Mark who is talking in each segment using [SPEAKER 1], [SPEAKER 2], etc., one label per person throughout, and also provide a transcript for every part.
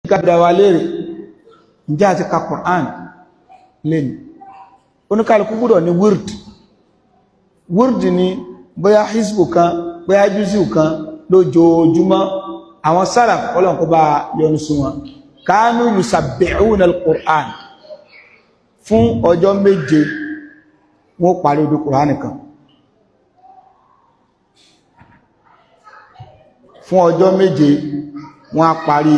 [SPEAKER 1] kábídà wa léèrè ǹjẹ́ àti ka Qur'an lẹ́nu oníkàlùkù gbọ́dọ̀ ní wírd ni bóyá hizbu kan bóyá jùzù kan lójoojúmọ́ àwọn salaf ọlọ́nkọ́ bá yọ́nú sí wọn kánú yusabbi'una al-Qur'an fún ọjọ́ méje wọ́n parí odò Qur'an kan fún ọjọ́ méje wọ́n á parí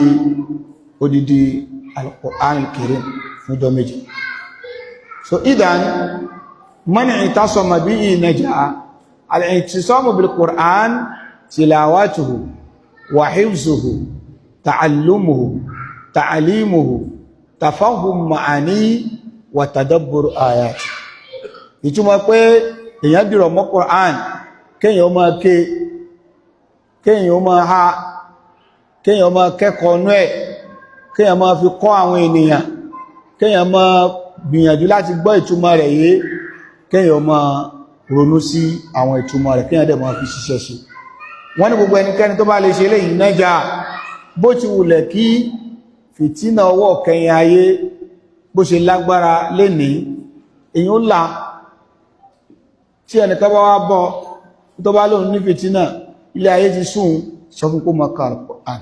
[SPEAKER 1] odidi al-Qur'an al-Karim fún ọjọ́ méje so idan man i'tasama bihi naja'a al-i'tisamu bil-Qur'an tilawatuhu wa hifzuhu ta'allumuhu ta'alimuhu tafahum ma'ani wa tadabbur ayat ìtumọ̀ pé èyàn dìrọ̀ mọ́ Qur'an kéèyàn máa ké kéèyàn máa ha kéèyàn máa kẹ́kọ̀ọ́ nú ẹ̀ kéèyàn máa fi kọ́ àwọn ènìyàn kéèyàn máa gbìyànjú láti gbọ́ ìtumọ̀ rẹ̀ yé kéèyàn máa ronú sí àwọn ìtumọ̀ rẹ̀ kéèyàn dẹ̀ máa fi ṣiṣẹ́ ṣe wọ́n ní gbogbo ẹnikẹ́ni tó bá lè ṣe eléyìí nájà bó ti wùlẹ̀ kí fìtínà ọwọ́ kẹyìn ayé bó ṣe lágbára lénìí èyàn là tí ẹnìkan bá wá bọ́ tó bá lóun ní fìtínà ilé ayé ti sùn sọ fún kó mọ̀ Al-Qur'an